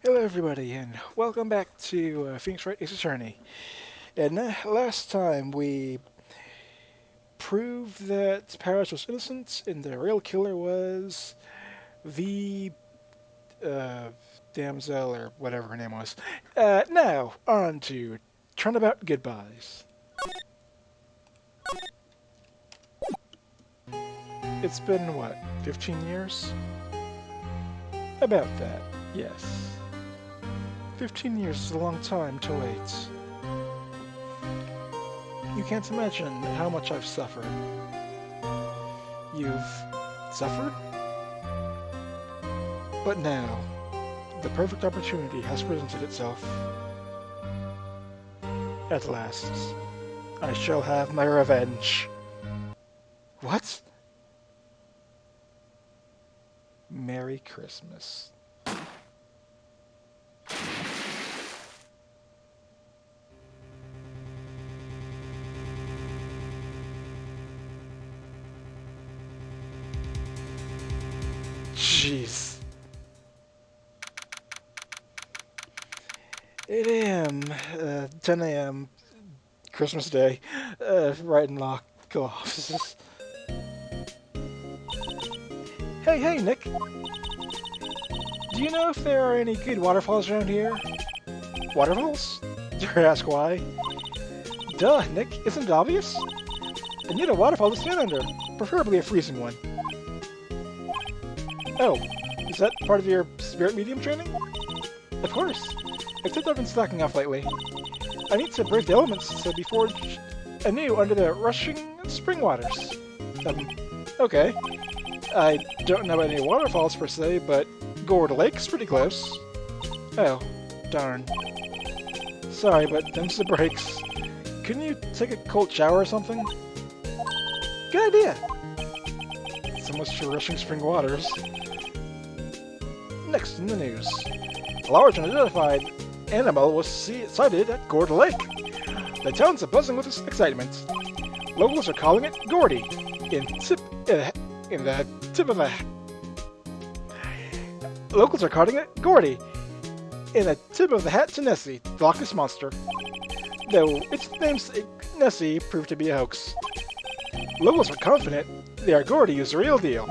Hello everybody and welcome back to Phoenix Wright Ace Attorney. And last time we proved that Paris was innocent and the real killer was the uh, damsel or whatever her name was. Now, on to Turnabout Goodbyes. It's been, what, 15 years? About that, yes. 15 years is a long time to wait. You can't imagine how much I've suffered. You've suffered? But now, the perfect opportunity has presented itself. At last, I shall have my revenge. What? Merry Christmas. Jeez. 8 a.m., 10 a.m., Christmas Day, Wright and Law offices. Hey, Nick. Do you know if there are any good waterfalls around here? Waterfalls? Dare I ask why? Duh, Nick, isn't it obvious? I need a waterfall to stand under, preferably a freezing one. Oh, is that part of your spirit medium training? Of course. Except I've been slacking off lately. I need to brave the elements to be forged anew under the rushing spring waters. Okay. I don't know any waterfalls per se, but Gourd Lake's pretty close. Oh, darn. Sorry, but them's the breaks. Couldn't you take a cold shower or something? Good idea! So much for rushing spring waters. Next in the news. A large unidentified animal was sighted at Gourd Lake. The town's buzzing with excitement. Locals are calling it Gordy, in the tip of a... Locals are calling it Gordy, in a tip of the hat to Nessie, the Loch Ness Monster. Though its namesake, Nessie, proved to be a hoax. Locals are confident their Gordy is the real deal.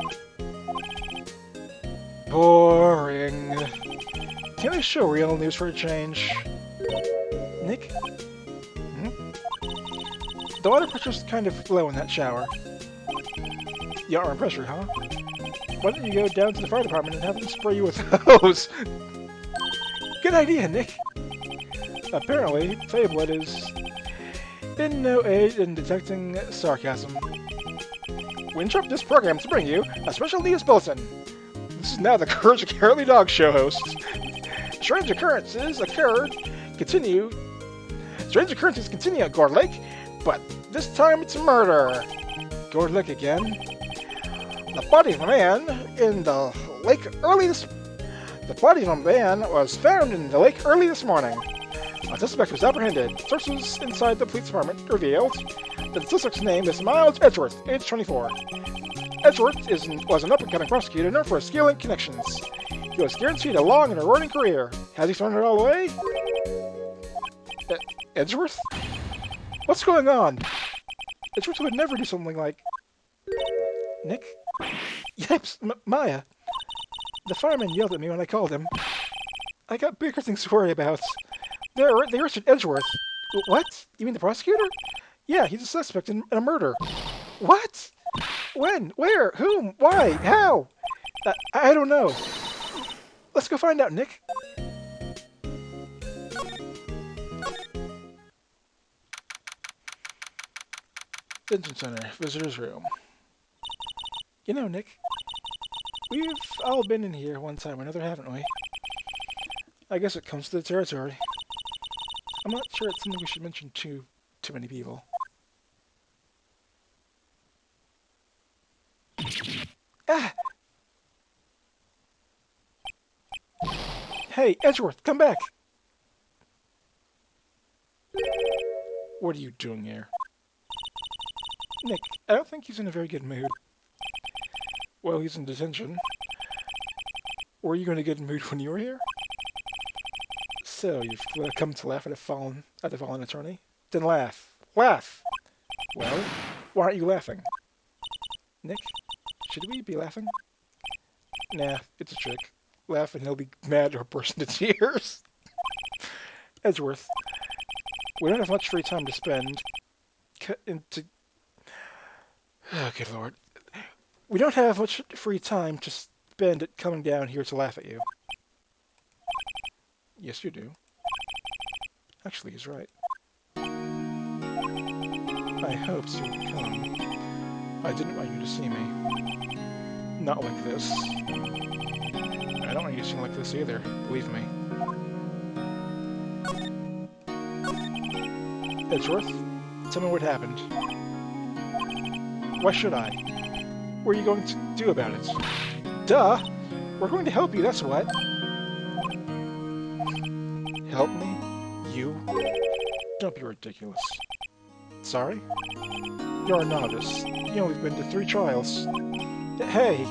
Boring. Can I show real news for a change? Nick? Hmm? The water pressure's kind of low in that shower. You aren't pressure, huh? Why don't you go down to the fire department and have them spray you with a hose? Good idea, Nick! Apparently, Fablet is in no aid in detecting sarcasm. We interrupt this program to bring you a special news bulletin. This is now the Courage of Cowardly Dog show host. Strange occurrences continue at Gourd Lake, but this time it's murder. Gourd Lake again. The body of a man was found in the lake early this morning. A suspect was apprehended. Sources inside the police department revealed that the suspect's name is Miles Edgeworth, age 24. Edgeworth was an up-and-coming prosecutor known for his skill and connections. He was guaranteed a long and rewarding career. Has he thrown it all away? Edgeworth? What's going on? Edgeworth would never do something like... Nick? Yipes, Maya. The fireman yelled at me when I called him. I got bigger things to worry about. They arrested Edgeworth. What? You mean the prosecutor? Yeah, he's a suspect in a murder. What? When? Where? Whom? Why? How? I don't know. Let's go find out, Nick. Detention Center, visitor's room. You know, Nick, we've all been in here one time or another, haven't we? I guess it comes to the territory. I'm not sure it's something we should mention to too many people. Ah! Hey, Edgeworth, come back! What are you doing here? Nick, I don't think he's in a very good mood. Well, he's in detention. Were you going to get in the mood when you were here? So, you've come to laugh at the fallen attorney? Then laugh. Laugh! Well, why aren't you laughing? Nick, should we be laughing? Nah, it's a trick. Laugh and he'll be mad or burst into tears. Edgeworth, we don't have much free time to spend. Oh, good lord. We don't have much free time to spend it coming down here to laugh at you. Yes, you do. Actually, he's right. I hoped you'd come. I didn't want you to see me. Not like this. I don't want you to see me like this either, believe me. Edgeworth, tell me what happened. Why should I? What are you going to do about it? Duh! We're going to help you, that's what. Help me? You? Don't be ridiculous. Sorry? You're a novice. You only been to 3 trials. Hey!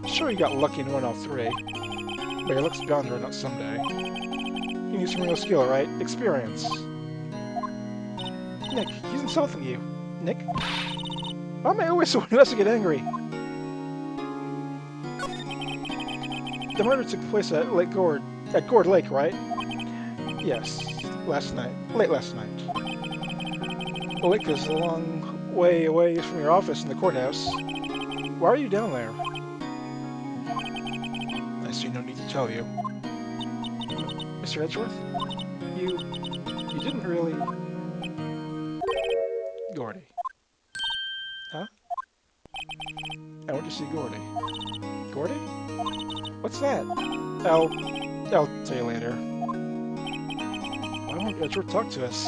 Sure you got lucky and won all 3. But your luck's bound to run out someday. You need some real skill, right? Experience. Nick, he's insulting you. Nick? Why am I always the one who has to get angry? The murder took place at Gourd Lake, right? Yes, last night. Late last night. The lake is a long way away from your office in the courthouse. Why are you down there? I see no need to tell you. Mr. Edgeworth? You didn't really... Gordy. Huh? I went to see Gordy. Gordy? What's that? I'll tell you later. Why won't Edgeworth talk to us?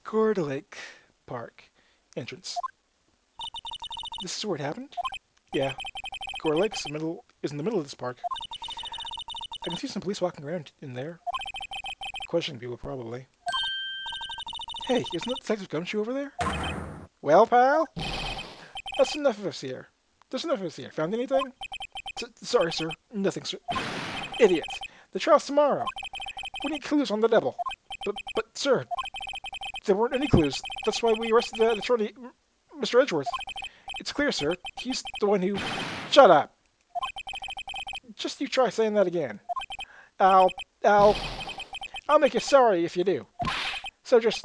Gourd Lake Park. Entrance. This is where it happened? Yeah. Gourd Lake is in the middle of this park. I can see some police walking around in there. Questioning people, probably. Hey, isn't that Detective Gumshoe over there? Well, pal? That's enough of us here. There's enough of us here. Found anything? Sorry, sir. Nothing, sir. Idiot. The trial's tomorrow. We need clues on the devil. But, sir, there weren't any clues. That's why we arrested the attorney, Mr. Edgeworth. It's clear, sir. He's the one who... Shut up! Just you try saying that again. I'll make you sorry if you do. So just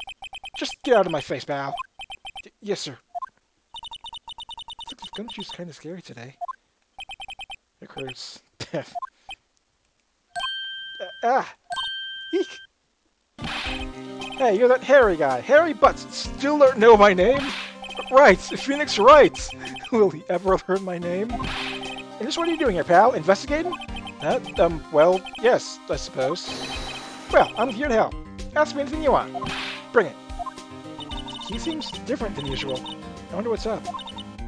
get out of my face, pal. Yes, sir. Detective Gumshoe's kind of scary today. It hurts. Eek! Hey, you're that hairy guy. Hairy Butts still don't know my name? Right, Phoenix Wright. Will he ever learn my name? And just what are you doing here, pal? Investigating? Well, yes, I suppose. Well, I'm here to help. Ask me anything you want. Bring it. He seems different than usual. I wonder what's up.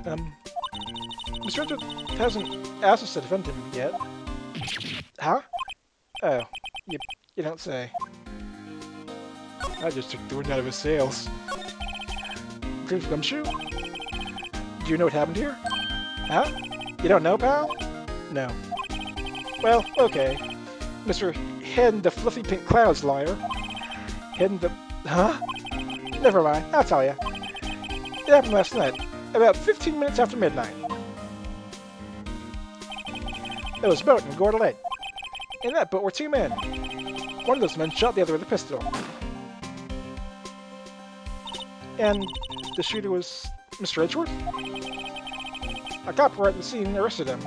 Mr. Edgeworth hasn't asked us to defend him yet. Huh? Oh, you don't say. I just took the wind out of his sails. Detective Gumshoe? Do you know what happened here? Huh? You don't know, pal? No. Well, okay. Mr. Head in the fluffy pink clouds, liar. Head in the... Huh? Never mind, I'll tell you. It happened last night, about 15 minutes after midnight. There was a boat in Gourd Lake. In that boat were 2 men. One of those men shot the other with a pistol. And the shooter was Mr. Edgeworth? A cop right at the scene arrested him.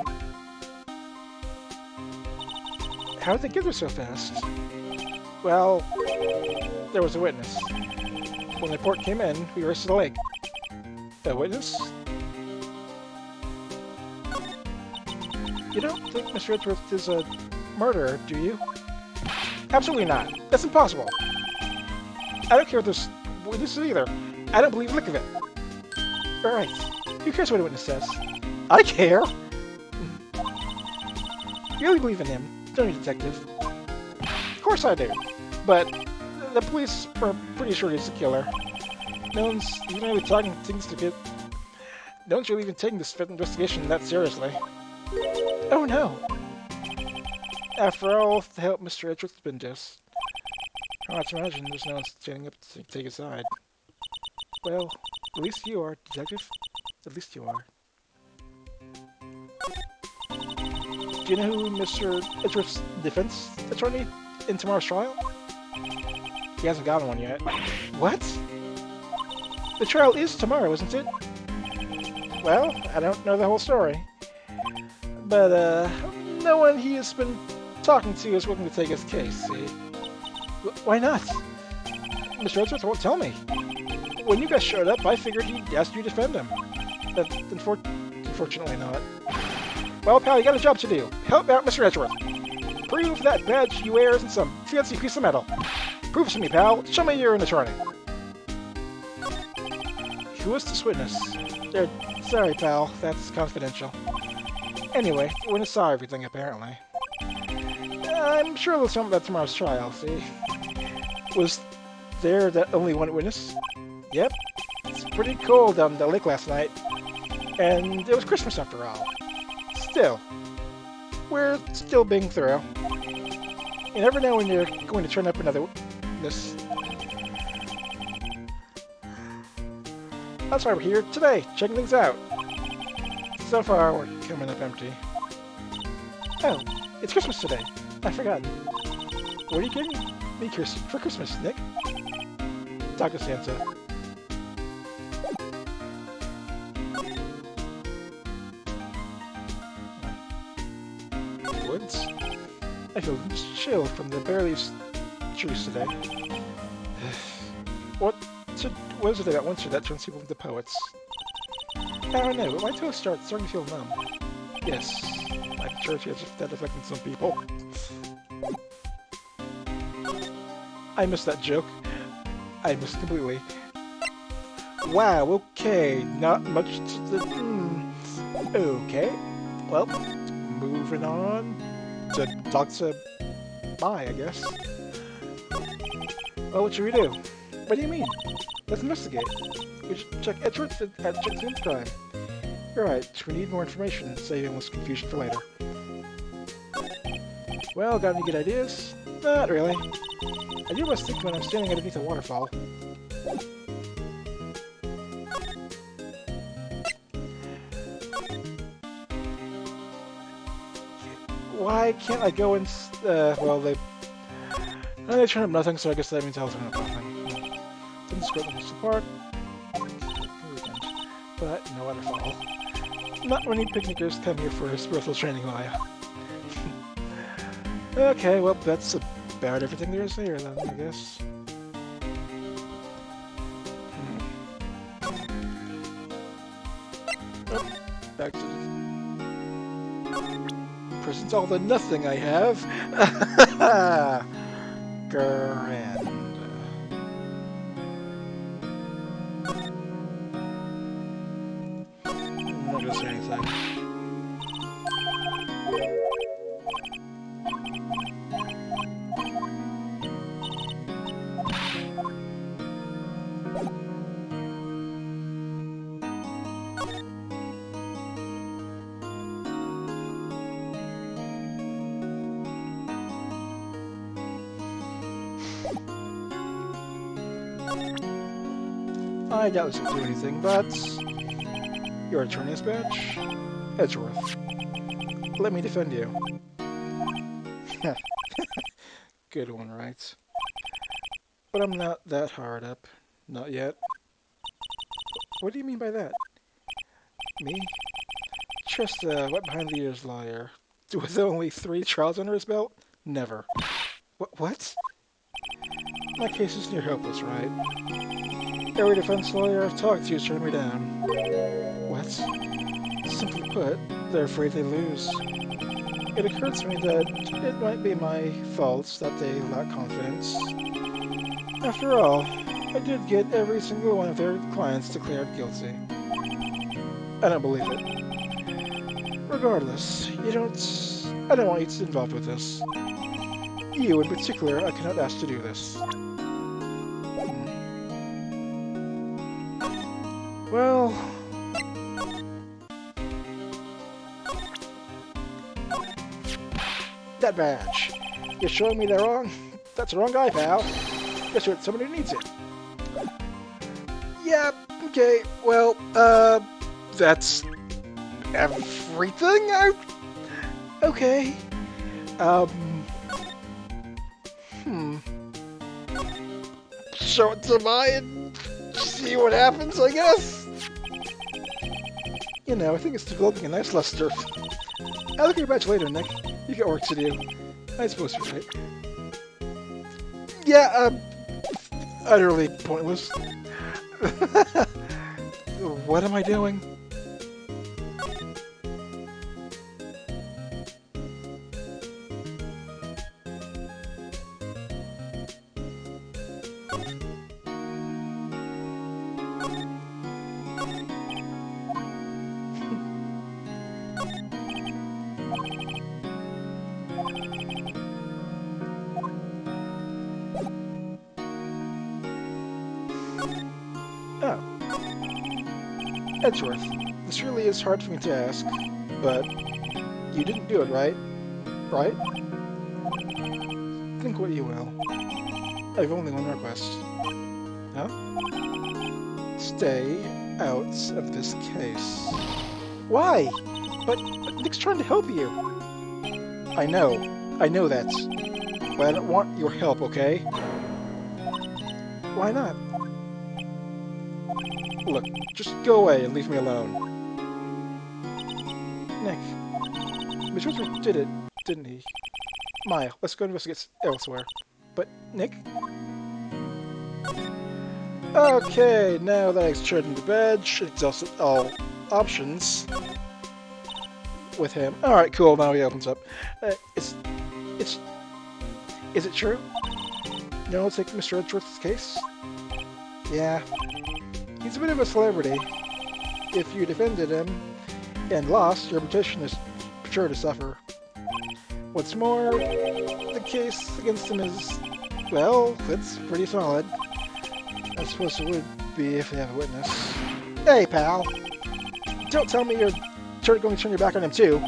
How did they get there so fast? Well, there was a witness. When the report came in, we arrested the lake. A witness? You don't think Mr. Edgeworth is a murderer, do you? Absolutely not. That's impossible. I don't care if there's witnesses either. I don't believe a lick of it. Alright. Who cares what a witness says? I care! You really believe in him, don't you, Detective? Of course I do. But the police are pretty sure he's the killer. No one's even really talking things to get. No one's really even taking this investigation that seriously. Oh no! After all the help Mr. Edgeworth's been just. Hard to imagine there's no one standing up to take his side. Well, at least you are, Detective. At least you are. Do you know who Mr. Edgeworth's defense attorney in tomorrow's trial? He hasn't gotten one yet. What? The trial is tomorrow, isn't it? Well, I don't know the whole story. But, no one he has been talking to is willing to take his case, see? Why not? Mr. Edgeworth won't tell me. When you guys showed up, I figured he'd ask you to defend him. But unfortunately not. Well, pal, you got a job to do. Help out Mr. Edgeworth. Prove that badge you wear isn't some fancy piece of metal. Prove it to me, pal. Show me you're an attorney. Who is this witness? Sorry, pal. That's confidential. Anyway, the witness saw everything, apparently. I'm sure there's something about tomorrow's trial, see? Was there that only one witness? Yep. It's pretty cold down the lake last night. And it was Christmas after all. Still, we're still being thorough. You never know when you're going to turn up another witness. That's why we're here today, checking things out. So far, we're coming up empty. Oh, it's Christmas today. I forgot. What are you getting me for Christmas, Nick? Talk to Santa. Woods? I feel chill from the barely trees today. What is it about winter that turns people into poets? I don't know, but my toes starting to feel numb. Yes, I'm sure it has that effect on some people. I missed that joke. I missed it completely. Wow, okay, not much to the... Okay, well, moving on to talk to Mai, I guess. Well, what should we do? What do you mean? Let's investigate. We should check Edgeworth at Check Crime. You're right, we need more information, saving this confusion for later. Well, got any good ideas? Not really. I do must think when I'm standing underneath a waterfall. Why can't I go and... well, they turn up nothing, so I guess that means I'll turn up nothing. Didn't screw this apart. But no waterfall. Not many picnickers come here for a spiritual training, Maya. Okay, well, that's about everything there is here, then, I guess. Oh, back to the... Presents all the nothing I have. Grand. I'm not gonna say anything. I doubt this will do anything, but... Your attorney's badge? Edgeworth. Let me defend you. Good one, Wright. But I'm not that hard up. Not yet. What do you mean by that? Me? Just a wet-behind-the-ears lawyer. With only 3 trials under his belt? Never. What? My case is near hopeless, right? Every defense lawyer I've talked to has turned me down. What? Simply put, they're afraid they lose. It occurs to me that it might be my fault that they lack confidence. After all, I did get every single one of their clients declared guilty. I don't believe it. Regardless, I don't want you to be involved with this. You, in particular, I cannot ask to do this. Well... That badge. You're showing me the wrong... That's the wrong guy, pal. Guess what? Somebody who needs it. Yeah, okay. Well, that's... everything? Okay. Show it to Mai and see what happens, I guess? You know, I think it's developing a nice luster. I'll look at your badge later, Nick. You got work to do. I suppose you're right. Yeah, utterly pointless. What am I doing? Oh. Edgeworth, this really is hard for me to ask, but you didn't do it, right? Right? Think what you will. I've only one request. Huh? Stay out of this case. Why? But Nick's trying to help you. I know that. But I don't want your help, okay? Why not? Look, just go away and leave me alone. Nick. Mr. did it, didn't he? Maya, let's go investigate elsewhere. But, Nick? Okay, now that I've turned into bed, should exhausted all options with him. Alright, cool, now he opens up. Is it true? No one take Mr. Edgeworth's case? Yeah. He's a bit of a celebrity. If you defended him and lost, your reputation is sure to suffer. What's more, the case against him is, well, it's pretty solid. I suppose it would be if they have a witness. Hey, pal! Don't tell me you're going to turn your back on him, too.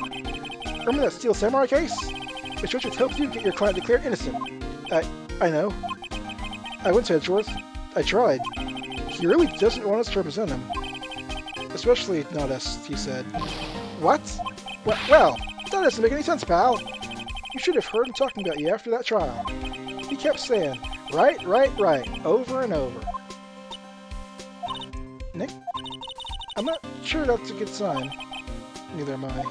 Remember that Steel Samurai case? Mr. Richards helped you get your client declared innocent. I know. I went to Edgeworth. I tried. He really doesn't want us to represent him. Especially not us, he said. What? Well, that doesn't make any sense, pal. You should have heard him talking about you after that trial. He kept saying, right, over and over. Nick? I'm not sure that's a good sign. Neither am I.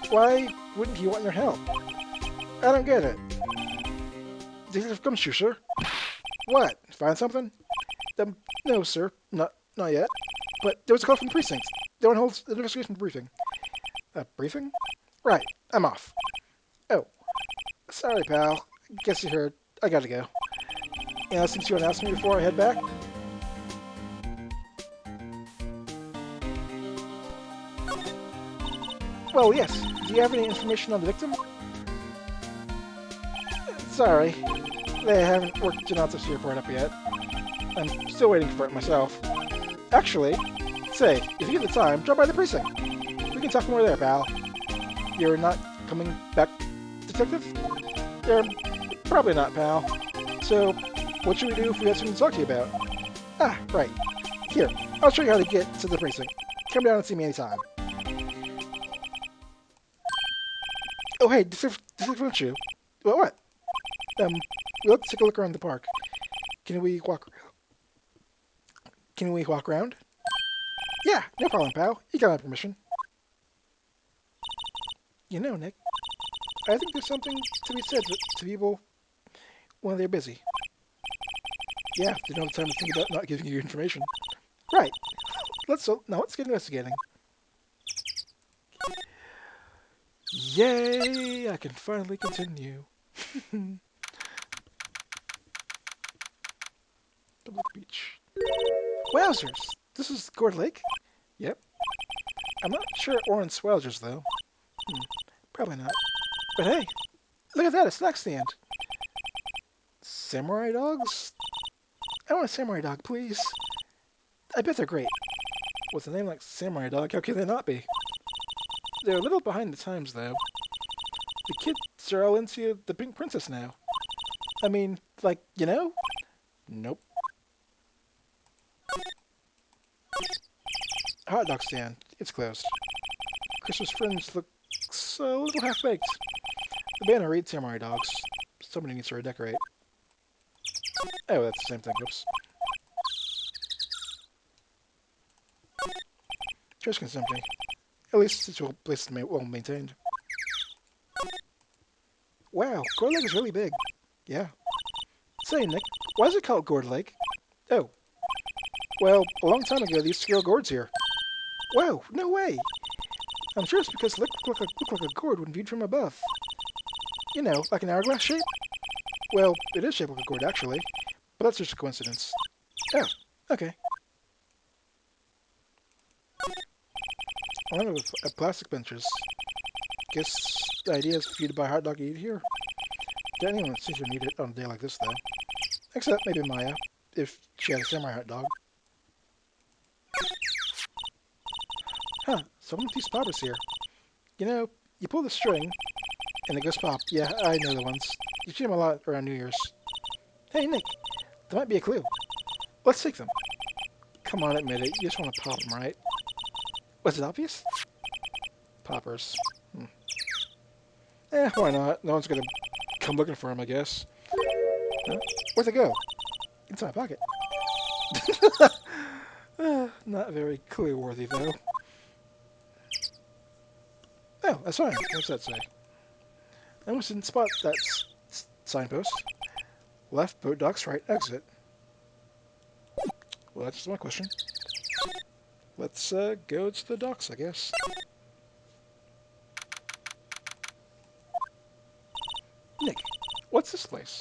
Why wouldn't he want your help? I don't get it. Detective Gumshoe, sir. What? Find something? No, sir. Not yet. But there was a call from the precinct. They want to hold an investigation briefing. A briefing? Right. I'm off. Oh. Sorry, pal. Guess you heard. I gotta go. Since you announced me before I head back? Well, yes. Do you have any information on the victim? Sorry. They haven't worked an autopsy report up yet. I'm still waiting for it myself. Actually, say, if you get the time, drop by the precinct. We can talk more there, pal. You're not coming back, detective? Probably not, pal. So, what should we do if we have something to talk to you about? Ah, right. Here, I'll show you how to get to the precinct. Come down and see me anytime. Oh, hey, Detective you? What? Let's take a look around the park. Can we walk around? Yeah, no problem, pal. You got my permission. You know, Nick, I think there's something to be said to people when they're busy. Yeah, they don't have time to think about not giving you information. Right. Now let's get investigating. Yay! I can finally continue. Public beach. Wowzers! This is Gourd Lake? Yep. I'm not sure it warrants wowzers, though. Probably not. But hey, look at that, a snack stand. Samurai dogs? I want a samurai dog, please. I bet they're great. With a name like Samurai Dog, how could they not be? They're a little behind the times, though. The kids are all into the Pink Princess now. I mean, like, you know? Nope. Hot dog stand. It's closed. Christmas friends looks a little half-baked. The banner reads Samurai Dogs. Somebody needs to redecorate. Oh, that's the same thing. Oops. Trash can's empty. At least it's well maintained. Wow, Gourd Lake is really big. Yeah. Say, Nick, why is it called Gourd Lake? Oh. Well, a long time ago, they used to grow gourds here. Wow, no way! I'm sure it's because the lake looked like a gourd when viewed from above. You know, like an hourglass shape? Well, it is shaped like a gourd, actually. But that's just a coincidence. Oh, okay. One of plastic benches. Guess the idea is for you to buy a hot dog to eat here. Don't anyone seems to need it on a day like this, though. Except maybe Maya, if she had a samurai hot dog. Huh, someone with these poppers here. You know, you pull the string, and it goes pop. Yeah, I know the ones. You see them a lot around New Year's. Hey, Nick, there might be a clue. Let's take them. Come on, admit it. You just want to pop them, right? Was it obvious? Poppers. Why not? No one's gonna come looking for them, I guess. Huh? Where'd they go? Inside my pocket. Not very clue-worthy, though. Oh, that's fine. What's that say? I almost didn't spot that signpost. Left, boat docks, right, exit. Well, that's just my question. Let's go to the docks, I guess. Nick, what's this place?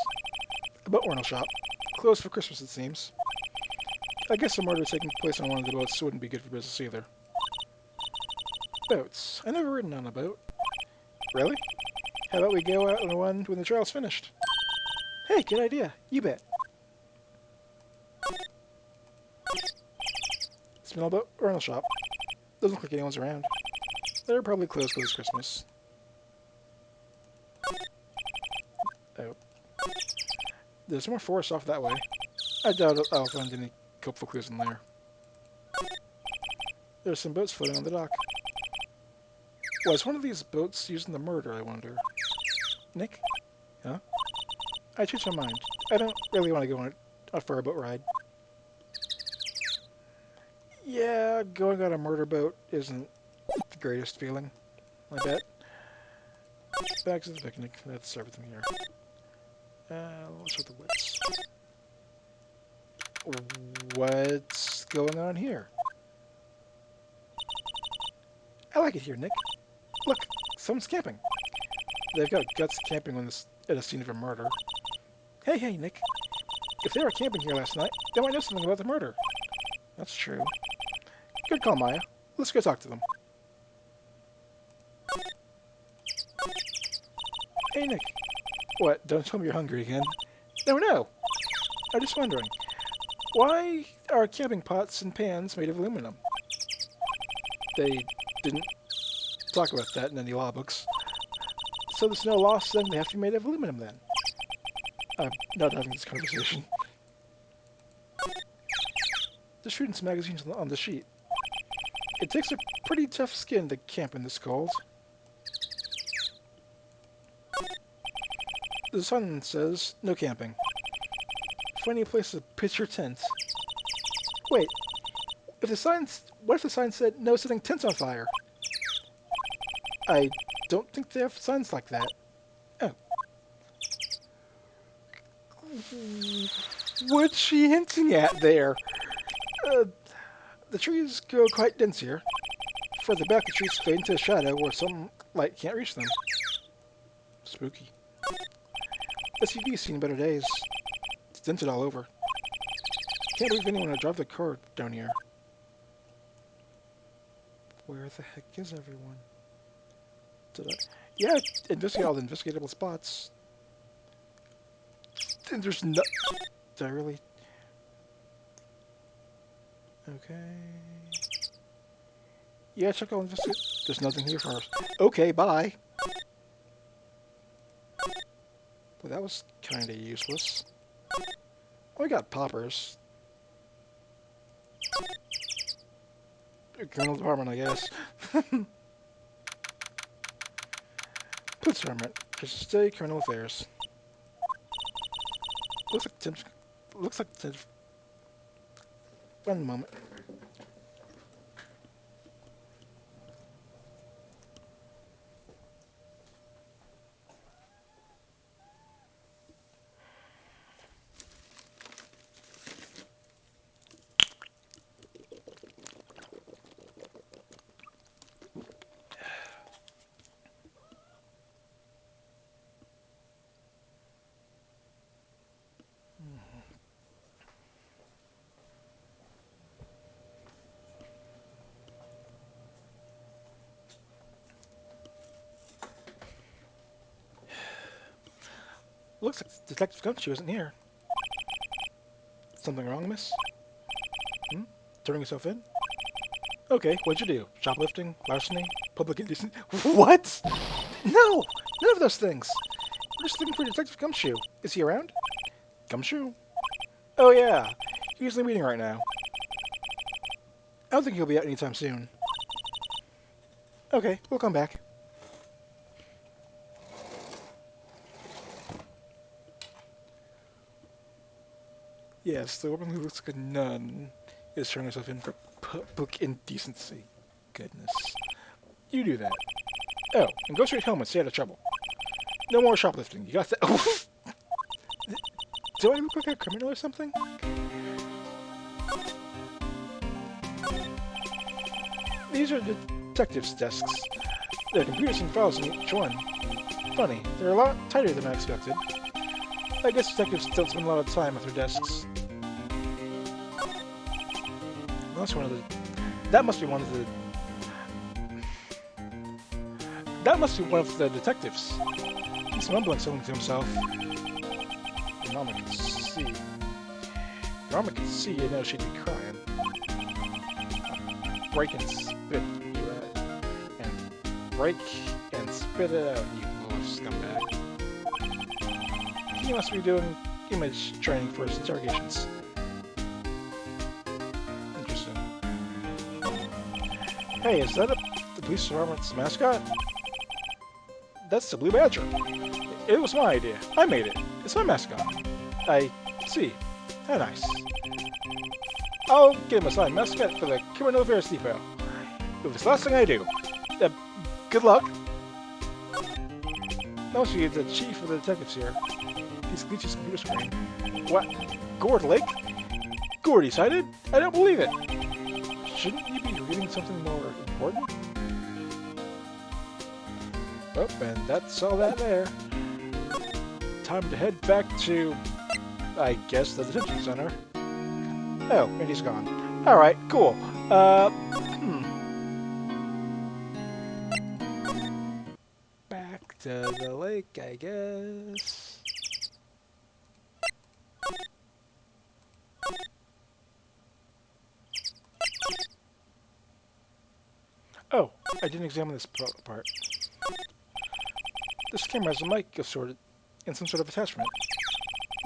A boat rental shop. Closed for Christmas, it seems. I guess a murder taking place on one of the boats wouldn't be good for business either. Boats. I never ridden on a boat. Really? How about we go out on one when the trial's finished? Hey, good idea. You bet. Small boat rental shop. Doesn't look like anyone's around. They're probably closed for this Christmas. Oh. There's more forest off that way. I doubt I'll find any helpful clues in there. There's some boats floating on the dock. Was one of these boats used in the murder, I wonder? Nick? Huh? I changed my mind. I don't really want to go on a far boat ride. Yeah, going on a murder boat isn't the greatest feeling, I bet. Back to the picnic. That's everything here. Let's check the wits. What's going on here? I like it here, Nick. Look, someone's camping. They've got guts camping on this at a scene of a murder. Hey, Nick. If they were camping here last night, they might know something about the murder. That's true. Good call, Maya. Let's go talk to them. Hey, Nick. What, don't tell me you're hungry again. No. I'm just wondering, why are camping pots and pans made of aluminum? They didn't talk about that in any law books. So there's no law saying they have to be made of aluminum then? I'm not having this conversation. Just reading some magazines on the sheet. It takes a pretty tough skin to camp in this cold. The sign says, no camping. Find a place to pitch your tent. Wait, what if the sign said, no setting tents on fire? I don't think they have signs like that. Oh. What's she hinting at there? The trees grow quite dense here. Further back, the trees fade into a shadow where some light can't reach them. Spooky. SUV's seen better days. It's dented all over. Can't believe anyone would drive the car down here. Where the heck is everyone? Yeah, investigate all the investigatable spots. And there's no... Did I really... Okay. Yeah, check on this. There's nothing here for us. Okay, bye. Well, that was kind of useless. Oh, we got poppers. Criminal department, I guess. Police department. Just stay criminal affairs. Looks like one moment. Looks like Detective Gumshoe isn't here. Something wrong, miss? Hmm? Turning yourself in? Okay, what'd you do? Shoplifting? Larceny? Public indecency? What? No! None of those things! We're just looking for Detective Gumshoe. Is he around? Gumshoe? Oh yeah, he's in a meeting right now. I don't think he'll be out anytime soon. Okay, we'll come back. Yes, the woman who looks like a nun is turning herself in for public indecency. Goodness. You do that. Oh, and go straight home and stay out of trouble. No more shoplifting. You got that? Do I look like a criminal or something? These are detectives' desks. There are computers and files in each one. Funny, they're a lot tighter than I expected. I guess detectives don't spend a lot of time at their desks. That's one of the... That must be one of the... That must be one of the detectives. He's mumbling something to himself. Your mama can see. Your mama can see, you know she'd be crying. Break and spit you out. And break and spit it out, you little scumbag. He must be doing image training for his interrogations. Interesting. Hey, is that the police department's mascot? That's the Blue Badger. It was my idea. I made it. It's my mascot. I see. How nice. I'll give him a signed mascot for the Criminal Affairs Depot. It was the last thing I do. Good luck. No, she is the chief of the detectives here. He's glitches computer screen. What? Gourd Lake? Gourd, he cited? I don't believe it. Shouldn't you be reading something more important? Oh, and that's all that there. Time to head back to, I guess, the detention center. Oh, and he's gone. Alright, cool. Back to the lake, I guess. Oh, I didn't examine this part. This camera has a mic assorted and some sort of attachment.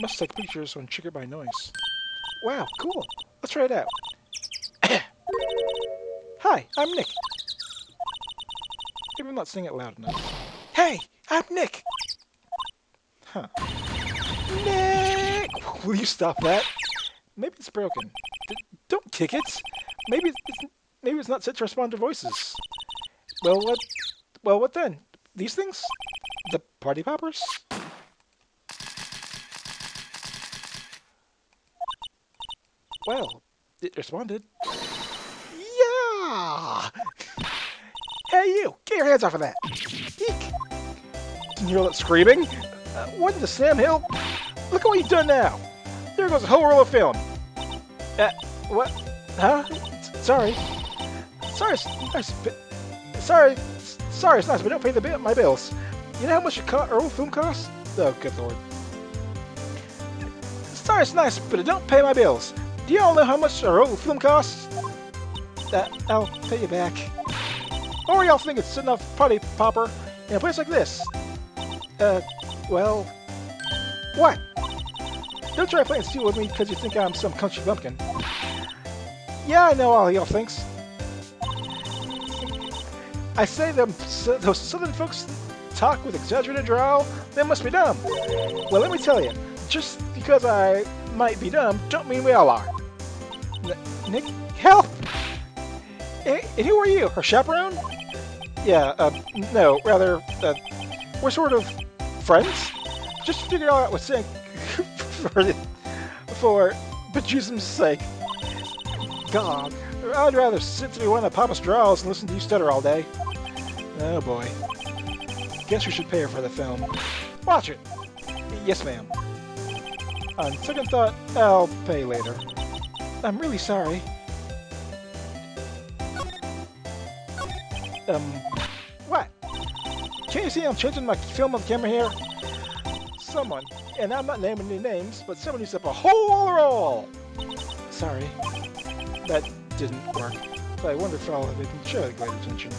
Must take pictures when triggered by noise. Wow, cool. Let's try it out. Hi, I'm Nick. Maybe I'm not saying it loud enough. Hey, I'm Nick. Huh. Nick! Will you stop that? Maybe it's broken. Don't kick it. Maybe it's not set to respond to voices. Well, what? Well, what then? These things? The party poppers? Well, it responded. Yeah! Hey, you! Get your hands off of that! Eek! Can you hear that screaming? What in the Sam Hill? Look at what you've done now! There goes a whole roll of film! What? Huh? Sorry. Sorry, it's nice, but... Sorry, it's nice, but don't pay my bills. You know how much a roll of film costs? Oh, good lord. Sorry, it's nice, but it don't pay my bills. Do y'all know how much a roll of film costs? I'll pay you back. Or y'all think it's sitting off party popper in a place like this? Well... What? Don't try playing steel with me because you think I'm some country bumpkin. Yeah, I know all y'all thinks. I say those southern folks talk with exaggerated drawl, they must be dumb. Well, let me tell you, just because I might be dumb, don't mean we all are. Nick, help! And who are you, her chaperone? Yeah, no, rather, we're sort of friends? Just figure out what's saying for bejesus's sake. God, I'd rather sit through one of Papa's draws and listen to you stutter all day. Oh boy. Guess we should pay her for the film. Watch it! Yes, ma'am. On second thought, I'll pay later. I'm really sorry. What? Can't you see I'm changing my film on the camera here? Someone, and I'm not naming any names, but someone used up a whole roll! Sorry. That didn't work. But I wonder if I'll have even show great attention.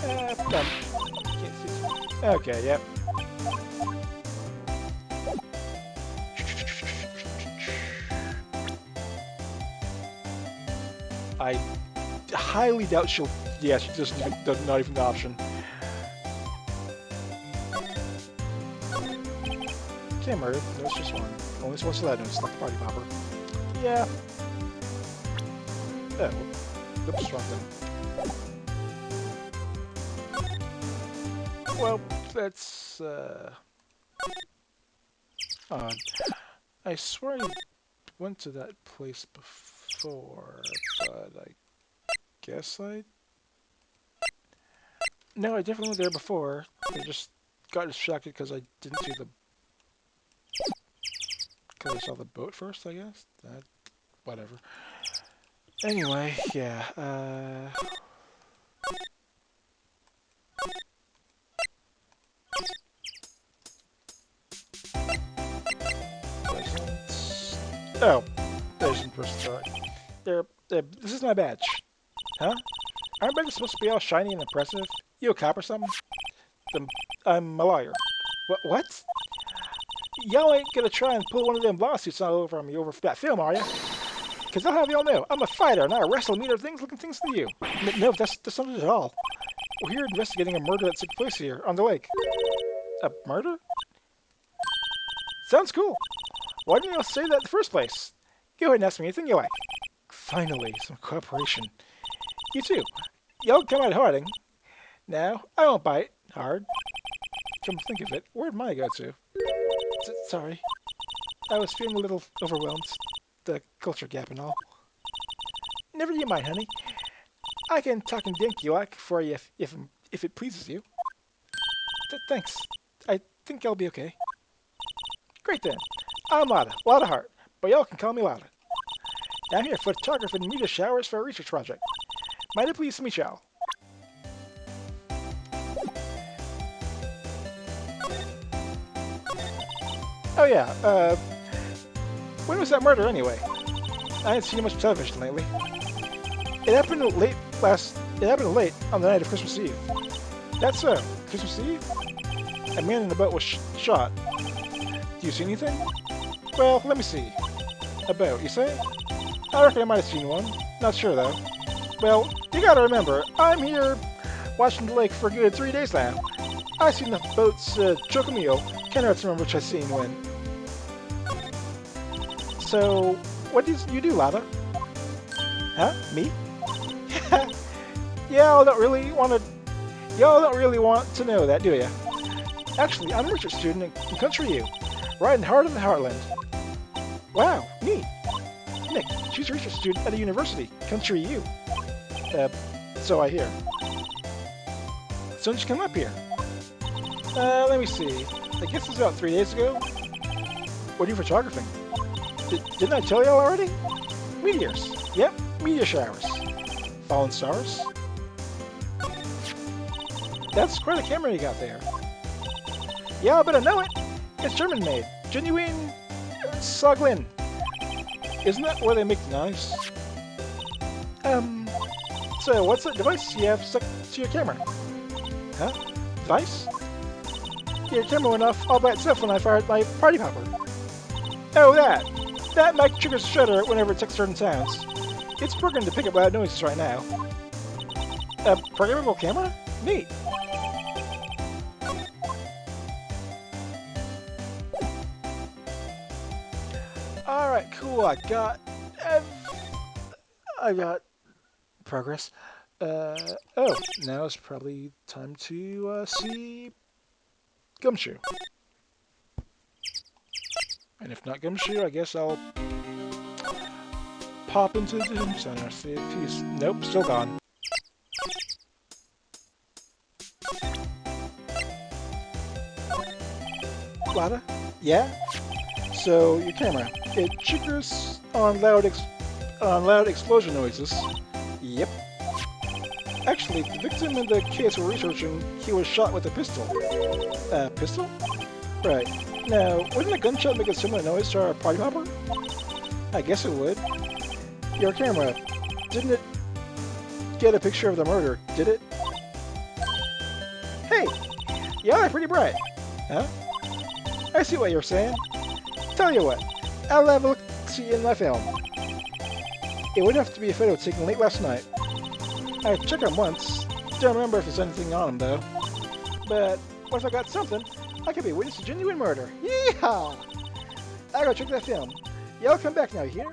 Can't see. Okay, yep. I highly doubt she'll... Yeah, she just not even the option. Can't murder. That's just one. Only once allowed to stop the party popper. Yeah. Oh. Oops, wrong thing. Well, that's, odd. I swear I went to that place before, but I guess I... No, I definitely went there before. I just got distracted because I didn't see the... Because I saw the boat first, I guess? Whatever. Anyway, yeah, Oh, there's some person sorry. This is my badge. Huh? Aren't badges supposed to be all shiny and impressive? You a cop or something? I'm a lawyer. What? Y'all ain't gonna try and pull one of them lawsuits all over me over that film, are ya? Cause I'll have y'all know, I'm a fighter and I wrestle meaner things looking things than you. No, that's not it at all. We're here investigating a murder that took place here, on the lake. A murder? Sounds cool. Why didn't you say that in the first place? Go ahead and ask me anything you like. Finally, some cooperation. You too. Y'all come out harding. Now, I won't bite hard. Come to think of it, where'd Maya go to? Sorry. I was feeling a little overwhelmed. The culture gap and all. Never you mind, honey. I can talk and dink you like for you if it pleases you. Thanks. I think I'll be okay. Great then. I'm Lada Heart, but y'all can call me Lada. I'm here photographing meteor showers for a research project. Might it please meet y'all? Oh yeah, when was that murder anyway? I haven't seen much television lately. It happened late on the night of Christmas Eve. That's so. Christmas Eve? A man in the boat was shot. Do you see anything? Well, let me see. A boat, you say? I reckon I might have seen one. Not sure though. Well, you gotta remember, I'm here watching the lake for a good 3 days now. I seen the boats choke a meal. Can't remember which I seen when. So, what do you do, Lava? Huh? Me? Y'all don't really want to know that, do ya? Actually, I'm a research student in Country U, right in the heart of the Heartland. Wow, neat. Nick, she's a research student at a university, Country U. So I hear. So when did you come up here? Let me see. I guess it was about 3 days ago. What are you photographing? Didn't I tell you already? Meteors. Yep, meteor showers. Fallen stars. That's quite a camera you got there. Yeah, I better know it. It's German made. Genuine Soglin. Isn't that where they make the knives? So what's that device you have stuck to your camera? Huh? Device? Your camera went off all by itself when I fired my party popper. Oh, that! That mic triggers the shutter whenever it detects certain sounds. It's programmed to pick up loud noises right now. A programmable camera? Neat. Alright, cool. I got progress. Oh, now it's probably time to see Gumshoe. And if not Gumshoe, I guess I'll pop into the Doom Center, see if he's... Nope, still gone. Lada? Yeah? So, your camera. It triggers on loud explosion noises. Yep. Actually, the victim in the case we're researching, he was shot with a pistol. Pistol? Right. Now, wouldn't a gunshot make a similar noise to our party popper? I guess it would. Your camera, didn't it get a picture of the murder, did it? Hey! You are pretty bright. Huh? I see what you're saying. Tell you what, I'll have a look-see in my film. It would have to be a photo taken late last night. I checked him once. Don't remember if there's anything on him, though. But what if I got something? I could be witness to genuine murder. Yeehaw! I gotta check that film. Y'all come back now, you hear?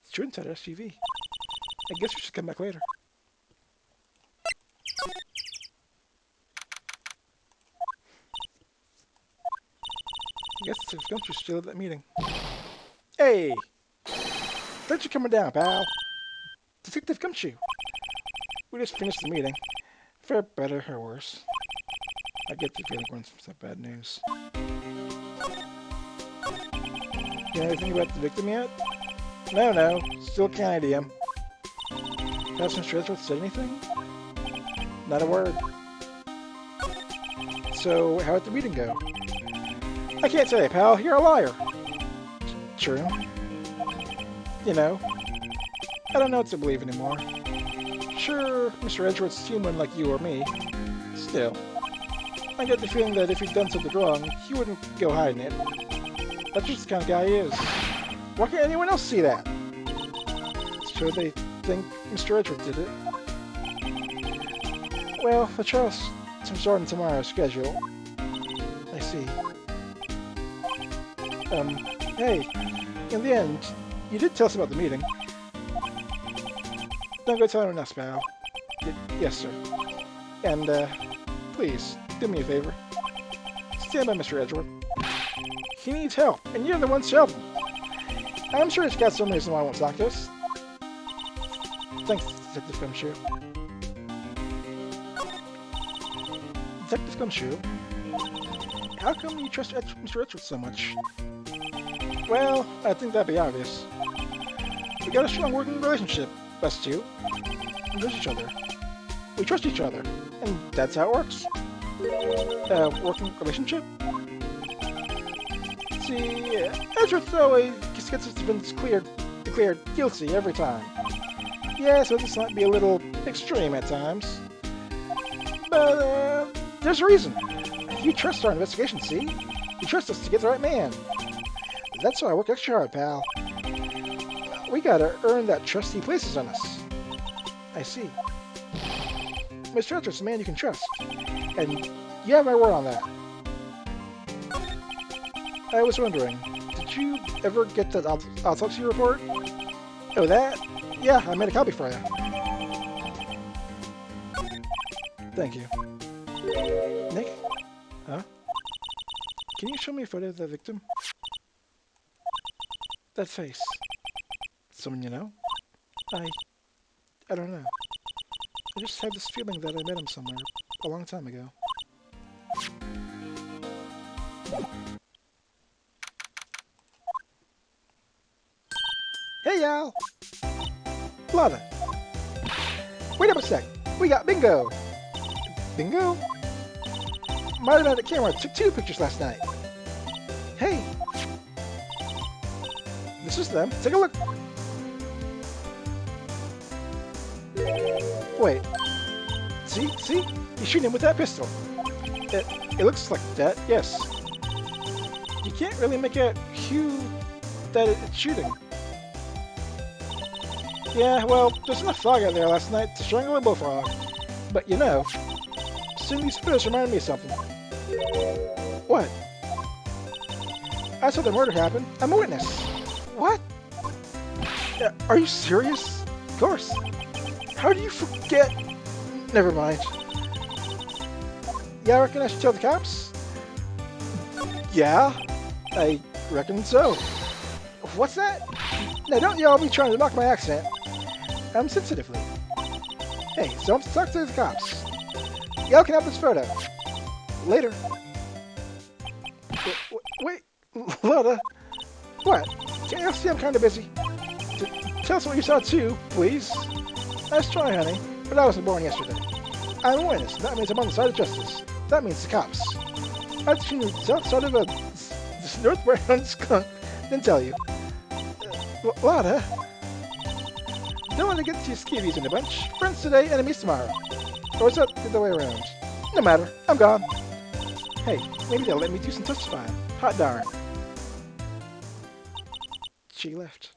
It's true inside SUV. I guess we should come back later. I guess the Gumshoe's still at that meeting. Hey! Thanks for coming down, pal. Detective Gumshoe. We just finished the meeting. For better or worse. I get the feeling we're in some bad news. You know anything about the victim yet? No. Still can't ID him. Has Mr. Edgeworth said anything? Not a word. So, how'd the meeting go? I can't say, pal. You're a liar. True. You know, I don't know what to believe anymore. Sure, Mr. Edgeworth's human like you or me. Still, I get the feeling that if he'd done something wrong, he wouldn't go hiding it. That's just the kind of guy he is. Why can't anyone else see that? Sure they think Mr. Edgeworth did it. Well, the trial's starting tomorrow's schedule. I see. Hey, in the end, you did tell us about the meeting. Don't go tell anyone else, pal. Yes, sir. And, please, do me a favor. Stand by Mr. Edgeworth. He needs help, and you're the ones to help him. I'm sure he's got some reason why he won't talk to us. Thanks, Detective Gumshoe. Detective Gumshoe? How come you trust Mr. Edgeworth so much? Well, I think that'd be obvious. We got a strong working relationship, us two. We trust each other. We trust each other, and that's how it works. Working relationship? See, Edgeworth always gets his defense declared guilty every time. Yeah, so this might be a little extreme at times. But, there's a reason. You trust our investigation, see? You trust us to get the right man. That's why I work extra hard, pal. We gotta earn that trust he places on us. I see. Mr. Edgeworth's a man you can trust. And you have my word on that. I was wondering, did you ever get that autopsy report? Oh, that? Yeah, I made a copy for you. Thank you. Nick? Huh? Can you show me a photo of the victim? That face. Someone you know? I don't know. I just have this feeling that I met him somewhere a long time ago. Hey, y'all! Lada! Wait up a sec! We got bingo! Bingo? My automatic camera took 2 pictures last night. Hey! This is them. Take a look. Wait. See? See? He's shooting him with that pistol. It looks like that, yes. You can't really make out who that it's shooting. Yeah, well, there's enough fog out there last night to strangle a bullfrog. But you know, seeing these photos remind me of something. What? I saw the murder happen. I'm a witness. What? Are you serious? Of course. How do you forget? Never mind. Yeah, I reckon I should tell the cops? Yeah, I reckon so. What's that? Now don't y'all be trying to mock my accent. I'm sensitively. Hey, so I'm stuck to the cops. Y'all can have this photo. Later. Wait, Lotta. What? Can't you see I'm kind of busy? Tell us what you saw too, please. Nice try, honey, but I wasn't born yesterday. I'm a witness. That means I'm on the side of justice. That means the cops. I'd seen the south side of a northbound skunk, then tell you. Lotta. Don't want to get too skeevies in a bunch. Friends today, enemies tomorrow. Or is that the other way around? No matter. I'm gone. Hey, maybe they'll let me do some testifying. Hot darn. She left.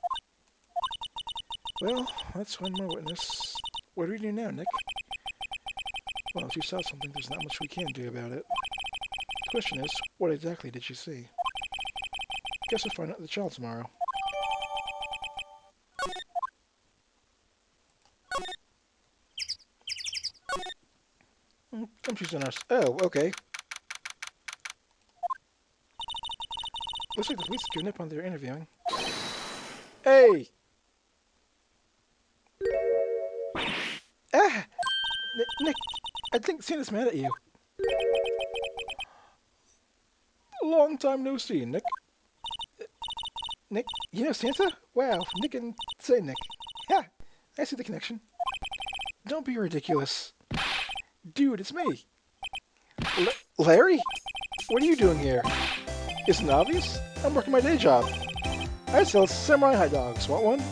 Well, that's one more witness. What do we do now, Nick? Well, if you saw something, there's not much we can do about it. The question is, what exactly did you see? Guess we'll find out the child tomorrow. Come choose on us. Oh, okay. Looks like the police giving up on their interviewing. Hey! Ah! Nick, I think Santa's mad at you. Long time no see, Nick. Nick, you know Santa? Wow, Nick and Saint Nick. Yeah, I see the connection. Don't be ridiculous. Dude, it's me. Larry? What are you doing here? Isn't it obvious? I'm working my day job. I sell samurai hot dogs. Want one?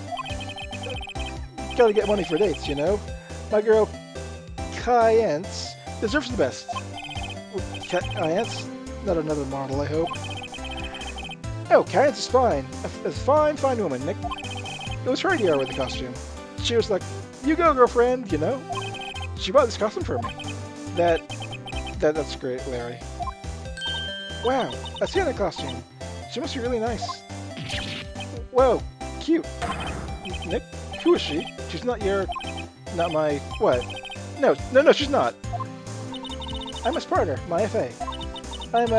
Gotta get money for dates, you know? My girl, Kayance, deserves the best. Kayance? Not another model, I hope. Oh, Kayance is fine. A fine, fine woman, Nick. It was her idea with the costume. She was like, you go, girlfriend, you know? She bought this costume for me. That's great, Larry. Wow, a Santa costume. She must be really nice. Whoa, cute. Nick, who is she? She's not my, what? No, she's not. I'm a Sparter, my FA. I'm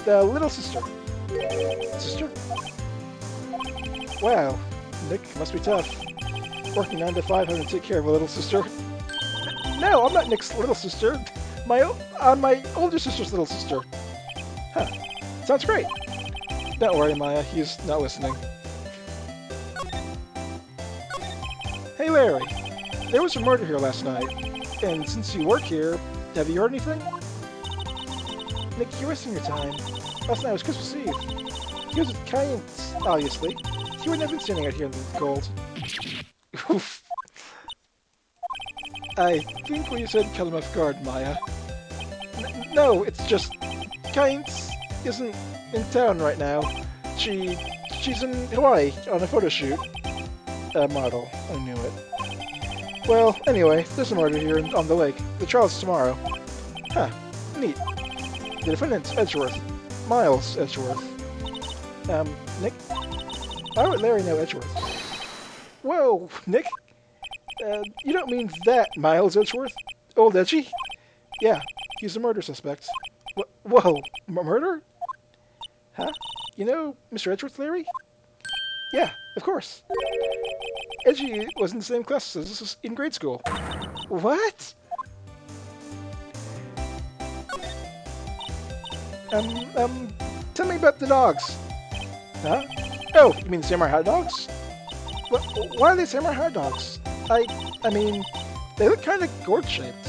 the little sister. Sister? Wow, Nick must be tough. Working 9 to 5 having to take care of a little sister. No, I'm not Nick's little sister. I'm my older sister's little sister. Huh. Sounds great. Don't worry, Maya. He's not listening. Hey, Larry. There was a murder here last night. And since you work here, have you heard anything? Nick, you're wasting your time. Last night was Christmas Eve. He was with Kayance, obviously. He wouldn't have been standing out here in the cold. Oof. I think what you said caught him off guard, Maya. No, it's just... Kayance isn't in town right now. She's in Hawaii on a photo shoot. Model. I knew it. Well, anyway, there's a murder here on the lake. The trial's tomorrow. Huh. Neat. The defendant's Edgeworth. Miles Edgeworth. Nick? Why would Larry know Edgeworth? Whoa, Nick? You don't mean that Miles Edgeworth? Old Edgy? Yeah, he's a murder suspect. Whoa, murder? Huh? You know Mr. Edgeworth, Larry? Yeah, of course. Edgy was in the same class as us in grade school. What? Tell me about the dogs. Huh? Oh, you mean samurai hot dogs? Why are they samurai hot dogs? I mean, they look kind of gourd-shaped.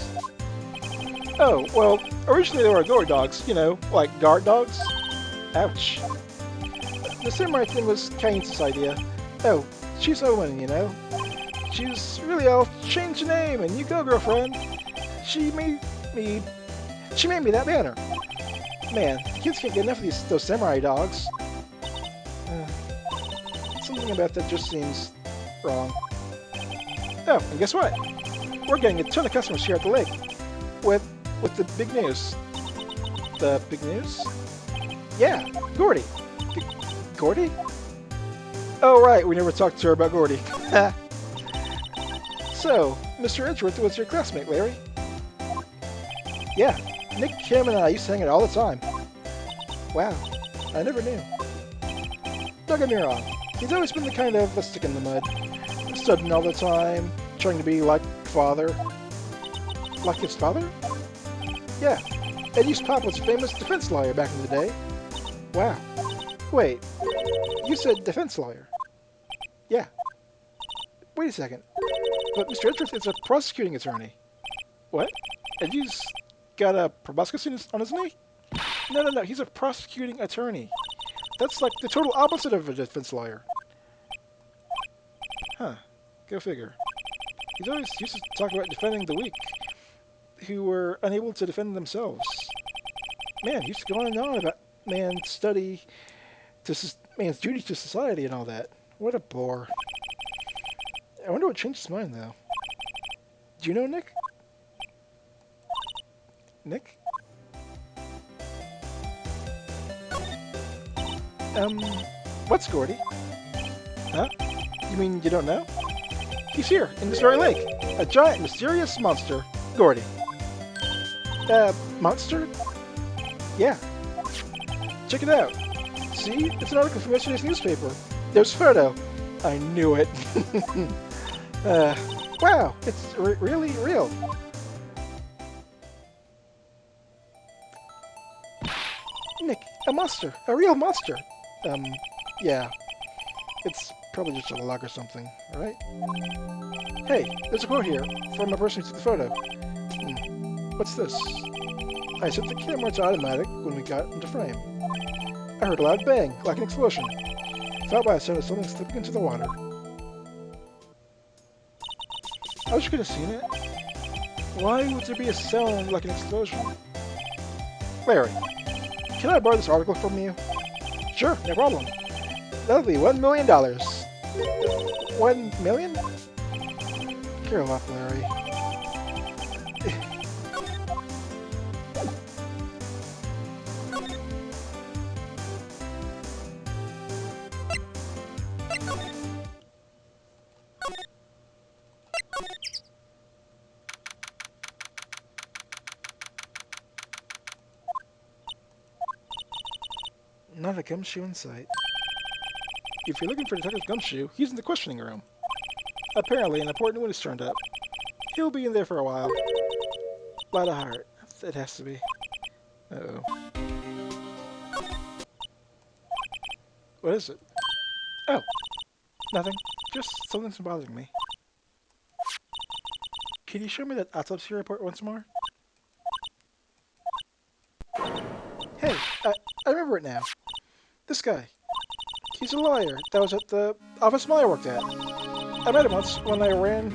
Oh, well, originally they were gourd dogs, you know, like guard dogs. Ouch. the samurai thing was Kain's idea. Oh, she's Owen, you know. She's really, I'll change the name and you go, girlfriend. She made me that banner. Man, the kids can't get enough of those samurai dogs. Something about that just seems wrong. Oh, and guess what? We're getting a ton of customers here at the lake. With the big news. The big news? Yeah, Gordy. Gordy? Oh, right, we never talked to her about Gordy. So, Mr. Edgeworth was your classmate, Larry? Yeah, Nick, Hammond, and I used to hang out all the time. Wow, I never knew. Don't get me wrong, he's always been the kind of a stick in the mud. Studying all the time, trying to be like father. Like his father? Yeah, Eddie's pop was a famous defense lawyer back in the day. Wow. Wait, you said defense lawyer? Yeah. Wait a second. But Mr. Edgeworth is a prosecuting attorney. What? Eddie's got a proboscis on his knee? No, he's a prosecuting attorney. That's like the total opposite of a defense lawyer. Huh. Go figure. He's always used to talk about defending the weak, who were unable to defend themselves. Man, he used to go on and on about man's duty to society and all that. What a bore. I wonder what changed his mind, though. Do you know Nick? Nick? What's Gordy? Huh? You mean you don't know? He's here, in this very lake. A giant, mysterious monster. Gordy. Monster? Yeah. Check it out. See? It's an article from yesterday's newspaper. There's a photo. I knew it. Wow, it's really real. Nick, a monster. A real monster. Yeah. It's probably just a log or something, right? Hey, there's a quote here from a person who took the photo. What's this? I set the camera to automatic when we got into frame. I heard a loud bang, like an explosion. Followed by a sound of something slipping into the water. I wish you could have seen it. Why would there be a sound like an explosion? Larry, can I borrow this article from you? Sure, no problem. That'll be $1 million. 1 million? Grow up, Larry. Not a gumshoe in sight. If you're looking for Detective Gumshoe, he's in the questioning room. Apparently, an important one has turned up. He'll be in there for a while. Lot of heart. It has to be. Uh-oh. What is it? Oh, nothing. Just something's bothering me. Can you show me that autopsy report once more? Hey, I remember it now. This guy. He's a lawyer that was at the office Molly worked at. I met him once when I went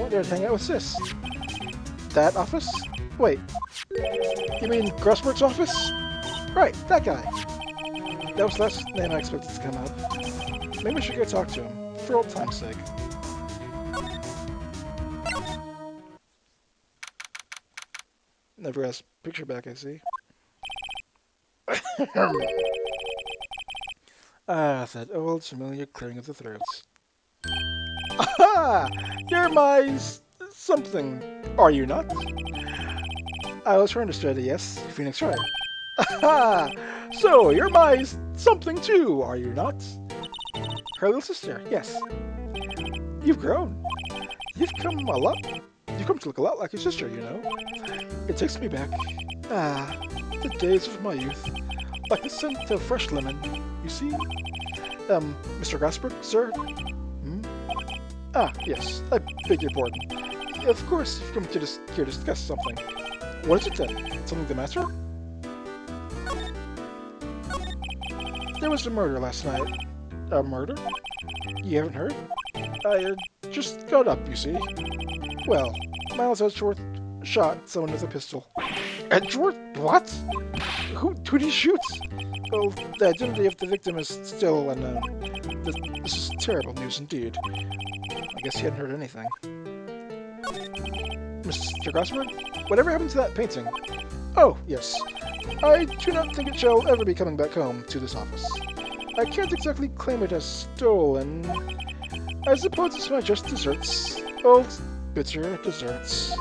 there to hang out with Sis. That office? Wait. You mean Grossberg's office? Right, that guy. That was the last name I expected to come up. Maybe I should go talk to him, for old time's sake. Never asked picture back, I see. That old familiar clearing of the throats. Aha! You're my something, are you not? I was trying to study, yes, Phoenix Wright. Aha! So, you're my something too, are you not? Her little sister, yes. You've grown. You've come to look a lot like your sister, you know. It takes me back. The days of my youth. Like the scent of fresh lemon, you see? Mr. Grossberg, sir? Ah, yes, I beg your pardon. Of course, you've come to here to discuss something. What is it then? Something the matter? There was a murder last night. A murder? You haven't heard? I just got up, you see. Well, Miles Edgeworth shot someone with a pistol. Edgeworth? What? Who did he shoot? Well, the identity of the victim is still unknown. This is terrible news indeed. I guess he hadn't heard anything. Mr. Grossberg? Whatever happened to that painting? Oh, yes. I do not think it shall ever be coming back home to this office. I can't exactly claim it as stolen. I suppose it's my just desserts. Old, bitter desserts.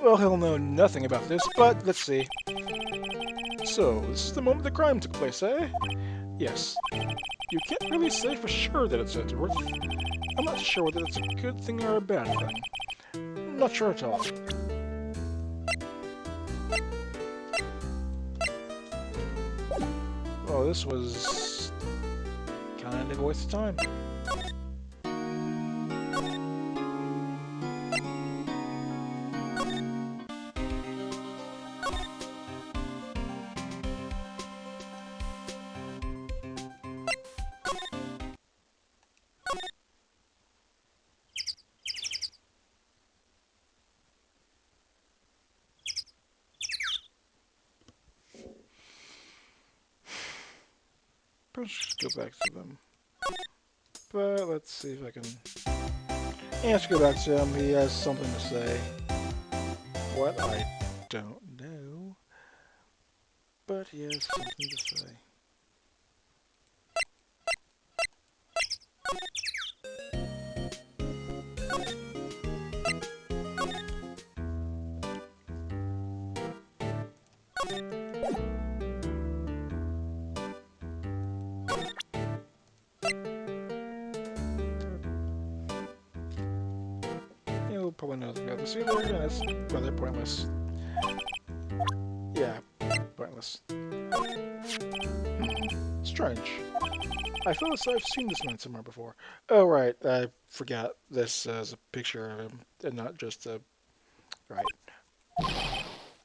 Well, he'll know nothing about this, but let's see. So, this is the moment the crime took place, eh? Yes. You can't really say for sure that it's Edgeworth. I'm not sure whether it's a good thing or a bad thing. Not sure at all. Well, this was kind of a waste of time. Let's go back to them. But let's see if I can... Yeah, let's go back to him. He has something to say. What? I don't know. But he has something to say. Probably nothing about this either, and it's rather pointless. Yeah, pointless. Strange. I feel as I've seen this man somewhere before. Oh, right, I forgot this is a picture of him, and not just a... Right.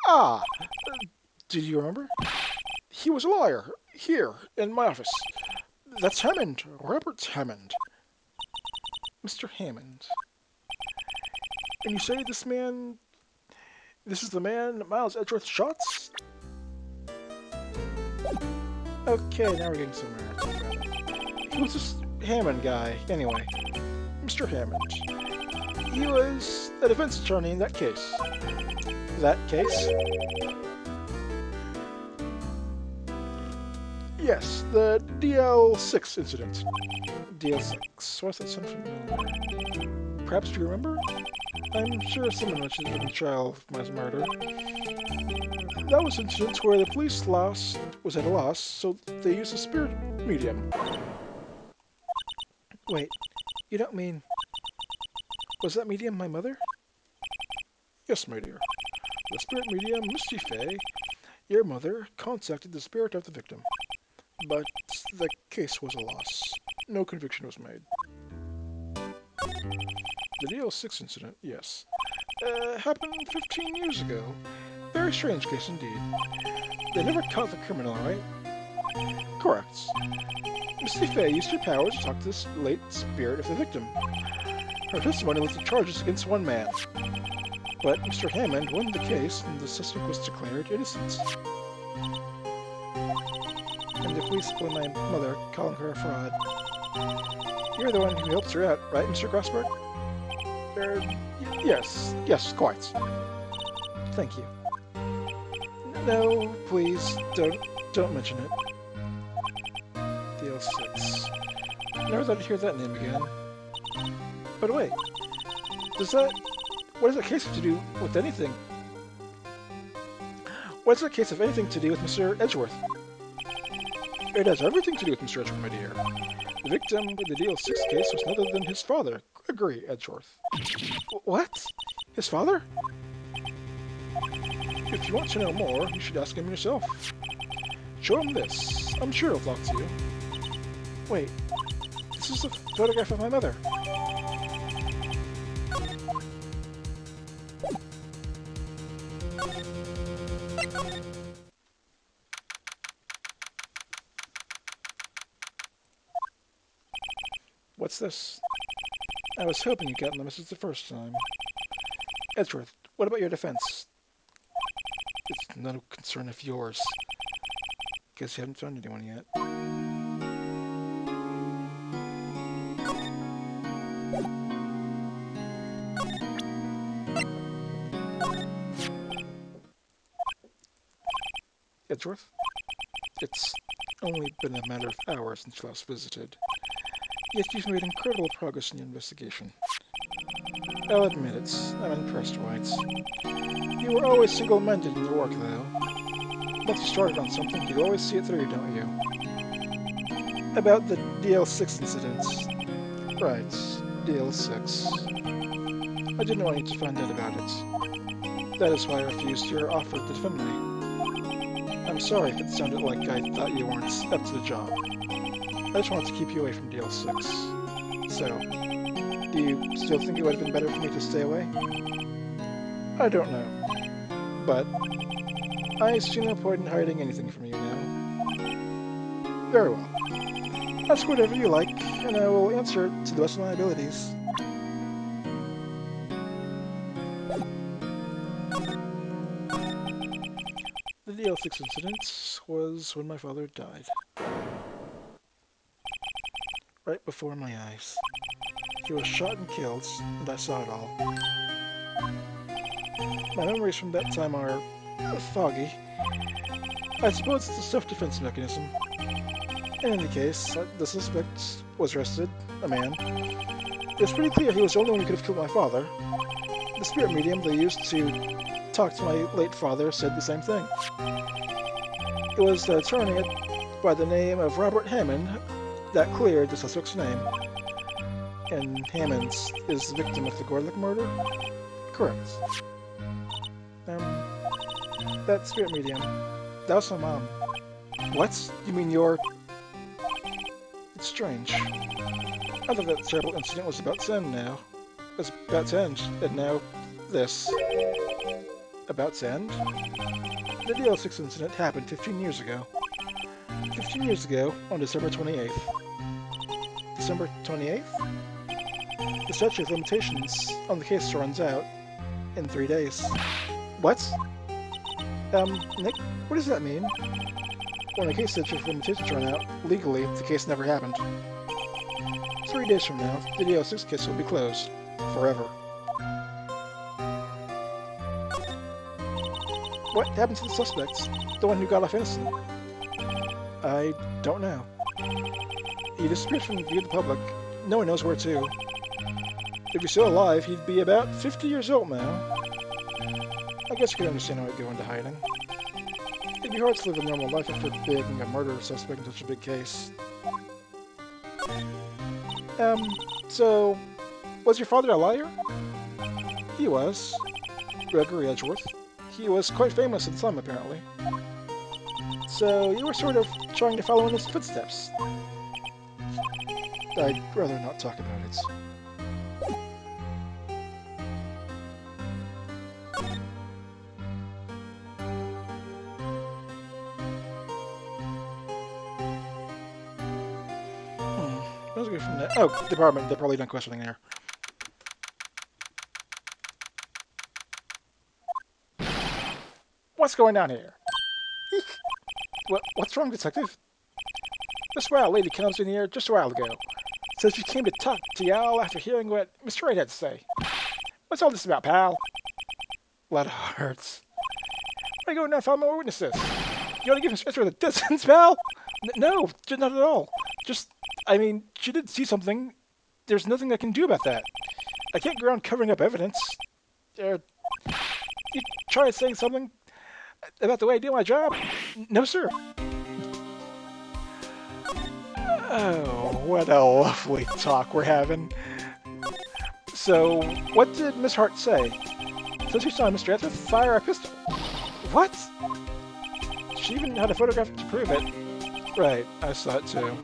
Ah! Did you remember? He was a lawyer, here, in my office. That's Hammond, Robert Hammond. Mr. Hammond. And you say this man... This is the man Miles Edgeworth shots? Okay, now we're getting somewhere. Who's this Hammond guy, anyway? Mr. Hammond. He was a defense attorney in that case. That case? Yes, the Dl6 Incident. Dl6. What's that sound familiar? Perhaps you remember? I'm sure someone mentioned it in the trial of my murder. That was an incident where the police was at a loss, so they used a spirit medium. Wait, you don't mean... Was that medium my mother? Yes, my dear. The spirit medium, Misty Fey, your mother, contacted the spirit of the victim. But the case was a loss. No conviction was made. The Dl6 Incident, yes. Happened 15 years ago. Very strange case indeed. They never caught the criminal, right? Correct. Misty Fey used her power to talk to this late spirit of the victim. Her testimony listed charges against one man. But Mr. Hammond won the case and the suspect was declared innocent. And the police blamed my mother, calling her a fraud. You're the one who helped her out, right, Mr. Grossberg? Yes, quite. Thank you. No, please, don't mention it. Dl6. Never thought I'd hear that name again. But wait, what does that case have to do with anything? What does that case have anything to do with Mr. Edgeworth? It has everything to do with Mr. Edgeworth, my dear. The victim in the Dl6 case was none other than his father, Gregory Edgeworth. What? His father? If you want to know more, you should ask him yourself. Show him this. I'm sure he'll talk to you. Wait, This is a photograph of my mother. What's this? I was hoping you got the message the first time. Edgeworth, what about your defense? It's no concern of yours. Guess you haven't found anyone yet. Edgeworth? It's only been a matter of hours since you last visited. Yet you've made incredible progress in your investigation. I'll admit it, I'm impressed, Wright. You were always single-minded in your work, though. Once you started on something, you always see it through, don't you? About the Dl6 Incident. Right, Dl6. I didn't want you to find out about it. That is why I refused your offer to defend me. I'm sorry if it sounded like I thought you weren't up to the job. I just wanted to keep you away from Dl6. So, do you still think it would have been better for me to stay away? I don't know. But I see no point in hiding anything from you now. Very well. Ask whatever you like, and I will answer to the best of my abilities. The Dl6 incident was when my father died. Right before my eyes. He was shot and killed, and I saw it all. My memories from that time are foggy. I suppose it's a self-defense mechanism. In any case, the suspect was arrested, a man. It was pretty clear he was the only one who could have killed my father. The spirit medium they used to talk to my late father said the same thing. It was an attorney by the name of Robert Hammond that cleared the suspect's name. And Hammond is the victim of the Gorlick murder? Correct. That spirit medium. That was my mom. What? You mean you're... It's strange. I thought that terrible incident was about to end now. It was about to end, and now this. About to end? The Dl6 incident happened 15 years ago. 15 years ago, on December 28th. December 28th? The statute of limitations on the case runs out in 3 days. What? Nick, what does that mean? When a case statute of limitations run out, legally, the case never happened. 3 days from now, the Dl6 case will be closed. Forever. What happened to the suspect? The one who got off innocent? I don't know. He disappeared from the view of the public. No one knows where to. If he's still alive, he'd be about 50 years old now. I guess you can understand how he'd go into hiding. It'd be hard to live a normal life after being a murder suspect in such a big case. So... was your father a liar? He was. Gregory Edgeworth. He was quite famous at the time, apparently. So you were sort of trying to follow in his footsteps. I'd rather not talk about it. Let's go from that. Oh, department. They're probably done questioning there. What's going on here? Eek. What's wrong, Detective? This wild lady comes in here just a while ago. Says she came to talk to y'all after hearing what Mr. Wright had to say. What's all this about, pal? A lot of hearts. Why go now and find more witnesses? You want to give Mr. Ezra the distance, pal? No, not at all. Just, I mean, she did see something. There's nothing I can do about that. I can't go around covering up evidence. You try saying something about the way I do my job? No, sir. Oh, what a lovely talk we're having. So, what did Miss Hart say? Says she saw Mr. Edgeworth fire a pistol. What? She even had a photograph to prove it. Right, I saw it too.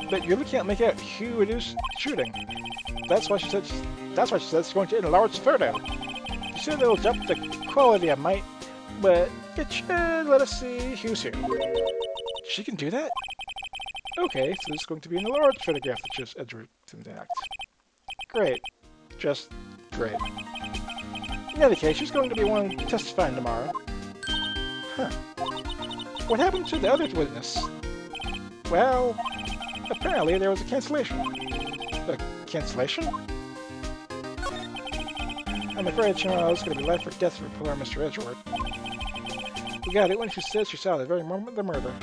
but you really can't make out who it is shooting. That's why she said it's going to enlarge the photo. She said it'll jump the quality I might, but it should let us see who's who. She can do that? Okay, so this is going to be an enlarged photograph that shows Edgeworth intact. Great. Just great. In any case, she's going to be one testifying tomorrow. Huh. What happened to the other witness? Well, apparently there was a cancellation. A cancellation? I'm afraid tomorrow is going to be life or death for poor Mr. Edgeworth. We got it when she said she saw the very moment of the murder.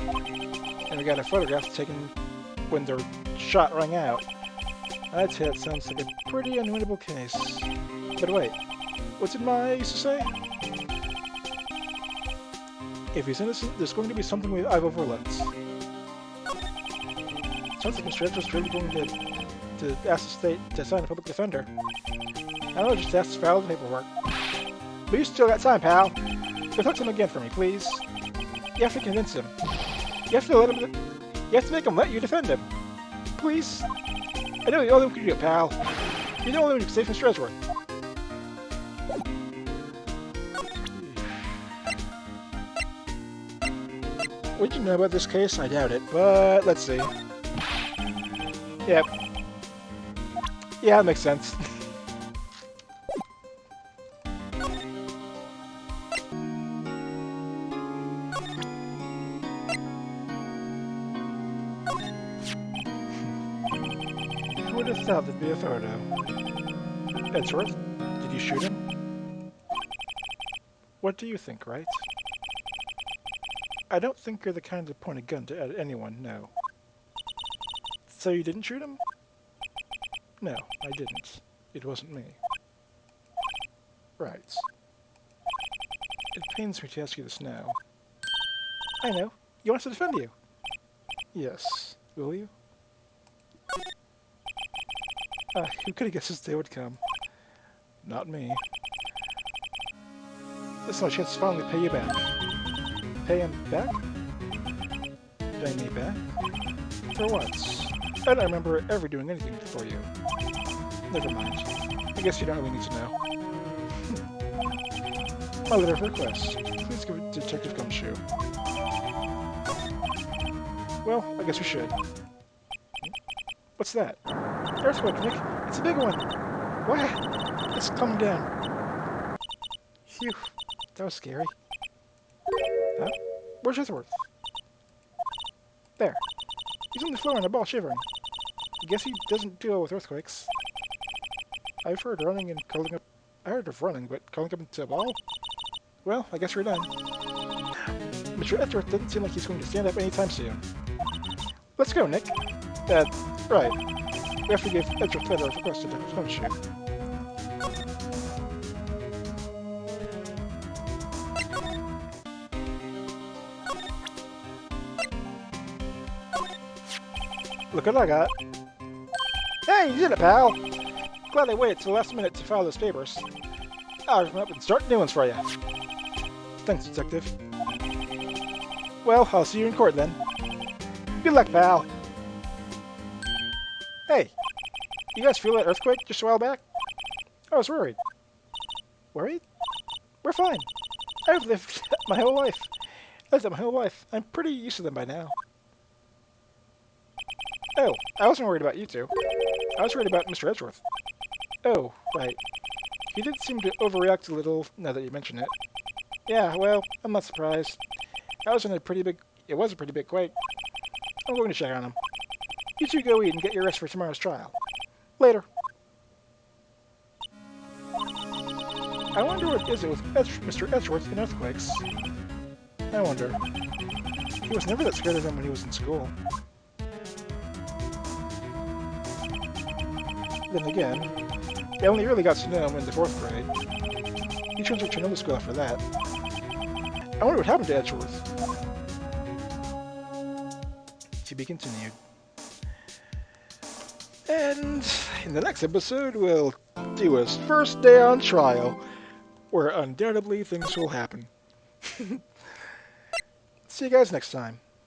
And we got a photograph taken when the shot rang out. I'd say that sounds like a pretty unwinnable case. But wait, what did Ma used to say? If he's innocent, there's going to be something I've overlooked. Sounds like Mr. Edgeworth's really going to ask the state to assign a public defender. I don't know, just ask to file the paperwork. But you still got time, pal. Go talk to him again for me, please. You have to convince him. You have to make him let you defend him. Please. I know you're the only one who can do it, pal. You're the only one who can save Mr. Edgeworth. What did you know about this case? I doubt it, but let's see. Yep. Yeah, that makes sense. Who would have thought there'd be a photo? Edgeworth, did you shoot him? What do you think, Wright? I don't think you're the kind to point a gun at anyone, no. So you didn't shoot him? No, I didn't. It wasn't me. Right. It pains me to ask you this now. I know. You want us to defend you? Yes. Will you? Who could have guessed this day would come? Not me. This is my chance to finally pay you back. Pay him back? Pay me back? For once. I don't remember ever doing anything for you. Never mind. I guess you don't really need to know. My letter of request. Please give it to Detective Gumshoe. Well, I guess we should. What's that? Earthquake, Nick. It's a big one. What? It's coming down. Phew. That was scary. Huh? Where's Edgeworth? There. He's on the floor in a ball shivering. I guess he doesn't deal with earthquakes. I've heard running and curling up. I heard of running, but curling up into a ball? Well, I guess we're done. Mr. Edgeworth doesn't seem like he's going to stand up anytime soon. Let's go, Nick. Right. We have to give Edgeworth letter of request to Detective Gumshoe. Look what I got. Hey, you did it, pal! Glad I waited till the last minute to file those papers. I'll come up and start new ones for you. Thanks, Detective. Well, I'll see you in court then. Good luck, pal! Hey! You guys feel that earthquake just a while back? I was worried. Worried? We're fine. I've lived my whole life. I'm pretty used to them by now. Oh, I wasn't worried about you two. I was worried about Mr. Edgeworth. Oh, right. He did seem to overreact a little, now that you mention it. Yeah, well, I'm not surprised. It was a pretty big quake. I'm going to check on him. You two go eat and get your rest for tomorrow's trial. Later. I wonder what is it with Mr. Edgeworth and earthquakes. I wonder. He was never that scared of them when he was in school. Then again, they only really got to know him in the 4th grade. He transferred to another school after that. I wonder what happened to Edgeworth. To be continued. And in the next episode, we'll do his first day on trial, where undoubtedly things will happen. See you guys next time.